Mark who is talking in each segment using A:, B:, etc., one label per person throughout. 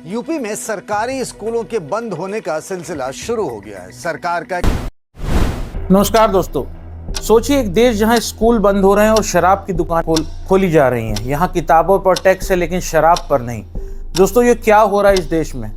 A: UP में सरकारी स्कूलों के बंद होने का सिलसिला शुरू हो गया है। सरकार का
B: नमस्कार दोस्तों, सोचिए एक देश जहां स्कूल बंद हो रहे हैं और शराब की दुकान खोली जा रही हैं। यहां किताबों पर टैक्स है लेकिन शराब पर नहीं। दोस्तों, ये क्या हो रहा है इस देश में?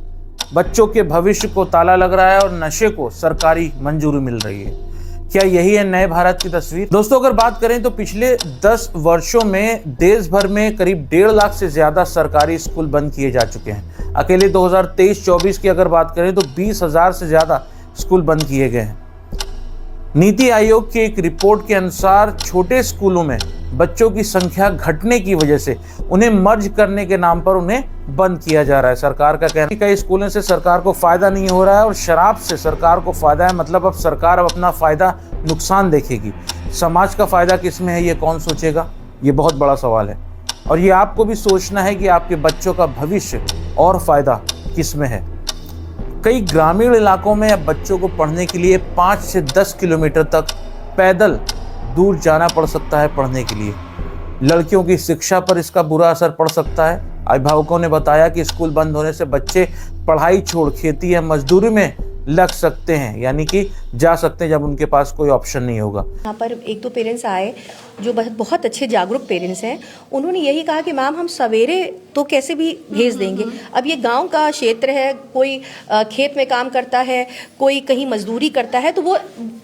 B: बच्चों के भविष्य को ताला लग रहा है और नशे को सरकारी मंजूरी मिल रही है। क्या यही है नए भारत की तस्वीर? दोस्तों, अगर बात करें तो पिछले 10 वर्षों में देश भर में करीब 1.5 लाख से ज्यादा सरकारी स्कूल बंद किए जा चुके हैं। अकेले 2023-24 की अगर बात करें तो 20,000 से ज्यादा स्कूल बंद किए गए हैं। नीति आयोग की एक रिपोर्ट के अनुसार छोटे स्कूलों में बच्चों की संख्या घटने की वजह से उन्हें मर्ज करने के नाम पर उन्हें बंद किया जा रहा है। सरकार का कहना है कि कई स्कूलों से सरकार को फायदा नहीं हो रहा है और शराब से सरकार को फायदा है। मतलब अब सरकार अपना फायदा नुकसान देखेगी। समाज का फायदा किसमें है, ये कौन सोचेगा? ये बहुत बड़ा सवाल है और ये आपको भी सोचना है कि आपके बच्चों का भविष्य और फायदा किसमें है। कई ग्रामीण इलाकों में अब बच्चों को पढ़ने के लिए 5 से 10 किलोमीटर तक पैदल दूर जाना पड़ सकता है पढ़ने के लिए। लड़कियों की शिक्षा पर इसका बुरा असर पड़ सकता है। अभिभावकों ने बताया कि स्कूल बंद होने से बच्चे पढ़ाई छोड़ खेती या मजदूरी में लग सकते हैं, यानी कि जा सकते हैं जब उनके पास कोई ऑप्शन नहीं होगा।
C: यहाँ पर एक दो पेरेंट्स आए जो बहुत अच्छे जागरूक पेरेंट्स हैं। उन्होंने यही कहा कि मैम हम सवेरे तो कैसे भी भेज देंगे। अब ये गांव का क्षेत्र है, कोई खेत में काम करता है, कोई कहीं मजदूरी करता है, तो वो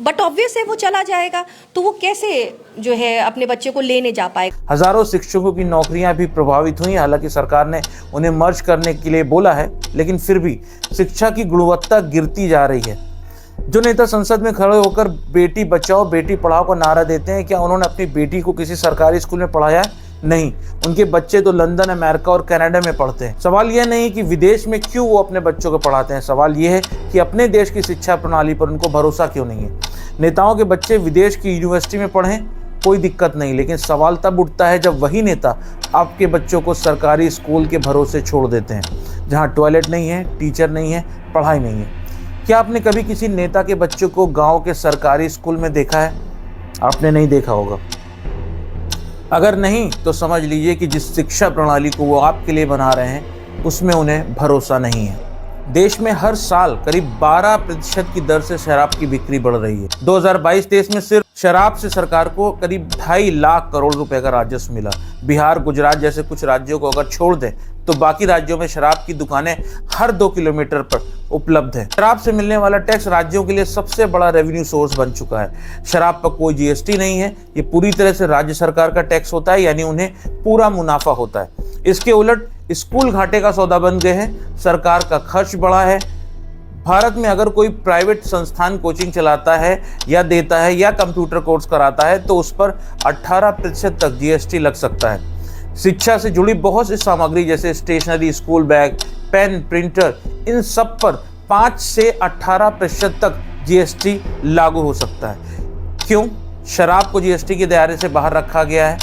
C: बट ऑब्वियस है वो चला जाएगा, तो वो कैसे जो है अपने बच्चे को लेने जा पाएगा।
B: हजारों शिक्षकों की नौकरियां भी प्रभावित हुई। हालांकि सरकार ने उन्हें मर्ज करने के लिए बोला है, लेकिन फिर भी शिक्षा की गुणवत्ता गिरती जा रही है। जो नेता संसद में खड़े होकर बेटी बचाओ बेटी पढ़ाओ का नारा देते हैं, क्या उन्होंने अपनी बेटी को किसी सरकारी स्कूल में पढ़ाया है? नहीं। उनके बच्चे तो लंदन, अमेरिका और कनाडा में पढ़ते हैं। सवाल यह नहीं कि विदेश में क्यों वो अपने बच्चों को पढ़ाते हैं, सवाल यह है कि अपने देश की शिक्षा प्रणाली पर उनको भरोसा क्यों नहीं है। नेताओं के बच्चे विदेश की यूनिवर्सिटी में पढ़ें, कोई दिक्कत नहीं, लेकिन सवाल तब उठता है जब वही नेता आपके बच्चों को सरकारी स्कूल के भरोसे छोड़ देते हैं, जहां टॉयलेट नहीं है, टीचर नहीं है, पढ़ाई नहीं है। क्या आपने कभी किसी नेता के बच्चों को गांव के सरकारी स्कूल में देखा है? आपने नहीं देखा होगा। अगर नहीं तो समझ लीजिए कि जिस शिक्षा प्रणाली को वो आपके लिए बना रहे हैं उसमें उन्हें भरोसा नहीं है। देश में हर साल करीब 12% की दर से शराब की बिक्री बढ़ रही है। 2022-23 में सिर्फ शराब से सरकार को करीब 2.5 लाख करोड़ रुपए का राजस्व मिला। बिहार, गुजरात जैसे कुछ राज्यों को अगर छोड़ दें तो बाकी राज्यों में शराब की दुकानें हर 2 किलोमीटर पर उपलब्ध है। शराब से मिलने वाला टैक्स राज्यों के लिए सबसे बड़ा रेवेन्यू सोर्स बन चुका है। शराब पर कोई जीएसटी नहीं है, ये पूरी तरह से राज्य सरकार का टैक्स होता है, यानी उन्हें पूरा मुनाफा होता है। इसके उलट स्कूल घाटे का सौदा बन गए हैं, सरकार का खर्च बढ़ा है। भारत में अगर कोई प्राइवेट संस्थान कोचिंग चलाता है या देता है या कंप्यूटर कोर्स कराता है तो उस पर 18% तक जीएसटी लग सकता है। शिक्षा से जुड़ी बहुत सी सामग्री जैसे stationery, school bag, pen, printer, इन सब पर 5 से 18% तक जीएसटी लागू हो सकता है। क्यों शराब को जीएसटी के दायरे से बाहर रखा गया है?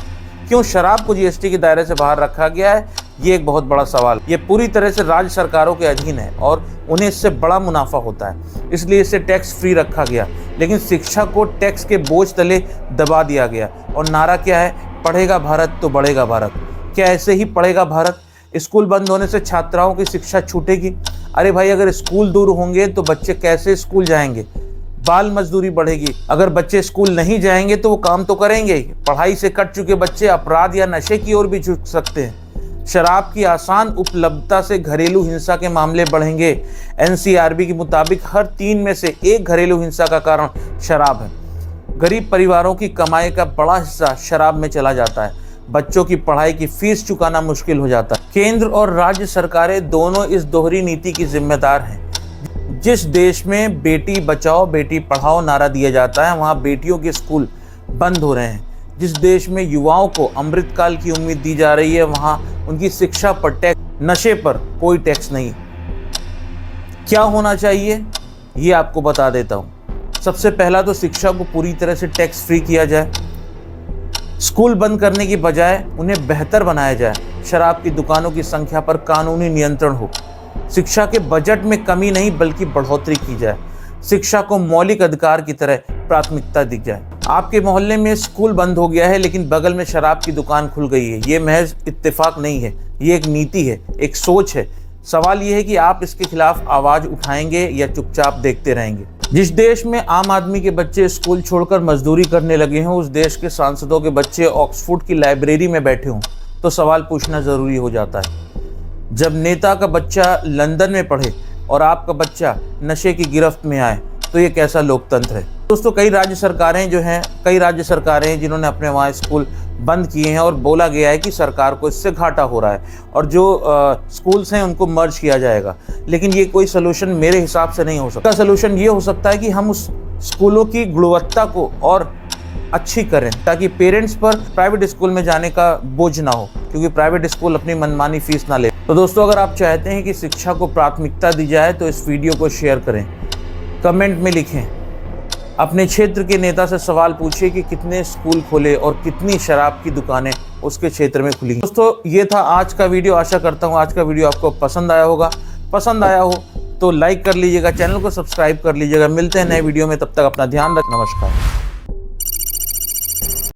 B: क्यों शराब को जीएसटी के दायरे से बाहर रखा गया है? ये एक बहुत बड़ा सवाल। ये पूरी तरह से राज्य सरकारों के अधीन है और उन्हें इससे बड़ा मुनाफा होता है, इसलिए इसे टैक्स फ्री रखा गया। लेकिन शिक्षा को टैक्स के बोझ तले दबा दिया गया और नारा क्या है? पढ़ेगा भारत तो बढ़ेगा भारत। क्या ऐसे ही पढ़ेगा भारत? स्कूल बंद होने से छात्राओं की शिक्षा छूटेगी? अरे भाई, अगर स्कूल दूर होंगे तो बच्चे कैसे स्कूल जाएंगे? बाल मजदूरी बढ़ेगी। अगर बच्चे स्कूल नहीं जाएंगे तो वो काम तो करेंगे ही। पढ़ाई से कट चुके बच्चे अपराध या नशे की ओर भी झुक सकते हैं। शराब की आसान उपलब्धता से घरेलू हिंसा के मामले बढ़ेंगे। एनसीआरबी के मुताबिक हर 3 में से 1 घरेलू हिंसा का कारण शराब है। गरीब परिवारों की कमाई का बड़ा हिस्सा शराब में चला जाता है। बच्चों की पढ़ाई की फीस चुकाना मुश्किल हो जाता है। केंद्र और राज्य सरकारें दोनों इस दोहरी नीति की जिम्मेदार हैं। जिस देश में बेटी बचाओ बेटी पढ़ाओ नारा दिया जाता है, वहां बेटियों के स्कूल बंद हो रहे हैं। जिस देश में युवाओं को अमृतकाल की उम्मीद दी जा रही है, वहां उनकी शिक्षा पर टैक्स, नशे पर कोई टैक्स नहीं। क्या होना चाहिए ये आपको बता देता हूं। सबसे पहला तो शिक्षा को पूरी तरह से टैक्स फ्री किया जाए। स्कूल बंद करने की बजाय उन्हें बेहतर बनाया जाए। शराब की दुकानों की संख्या पर कानूनी नियंत्रण हो। शिक्षा के बजट में कमी नहीं बल्कि बढ़ोतरी की जाए। शिक्षा को मौलिक अधिकार की तरह प्राथमिकता दी जाए। आपके मोहल्ले में स्कूल बंद हो गया है लेकिन बगल में शराब की दुकान खुल गई है, ये महज इत्तेफाक नहीं है, ये एक नीति है, एक सोच है सवाल यह है कि आप इसके खिलाफ आवाज उठाएंगे या चुपचाप देखते रहेंगे। जिस देश में आम आदमी के बच्चे स्कूल छोड़कर मजदूरी करने लगे हैं, उस देश के सांसदों के बच्चे ऑक्सफोर्ड की लाइब्रेरी में बैठे हों, तो सवाल पूछना जरूरी हो जाता है। जब नेता का बच्चा लंदन में पढ़े और आपका बच्चा नशे की गिरफ्त में आए, तो ये कैसा लोकतंत्र है। दोस्तों, कई राज्य सरकारें हैं जिन्होंने अपने वहाँ स्कूल बंद किए हैं और बोला गया है कि सरकार को इससे घाटा हो रहा है और जो स्कूल्स हैं उनको मर्ज किया जाएगा। लेकिन ये कोई सलूशन मेरे हिसाब से नहीं हो सकता। सलूशन ये हो सकता है कि हम उस स्कूलों की गुणवत्ता को और अच्छी करें, ताकि पेरेंट्स पर प्राइवेट स्कूल में जाने का बोझ ना हो, क्योंकि प्राइवेट स्कूल अपनी मनमानी फीस ना ले। तो दोस्तों, अगर आप चाहते हैं कि शिक्षा को प्राथमिकता दी जाए तो इस वीडियो को शेयर करें, कमेंट में लिखें, अपने क्षेत्र के नेता से सवाल पूछिए कि कितने स्कूल खोले और कितनी शराब की दुकानें उसके क्षेत्र में खुली। दोस्तों, ये था आज का वीडियो। आशा करता हूँ आज का वीडियो आपको पसंद आया होगा। पसंद आया हो तो लाइक कर लीजिएगा, चैनल को सब्सक्राइब कर लीजिएगा। मिलते हैं नए वीडियो में, तब तक अपना ध्यान रखें। नमस्कार।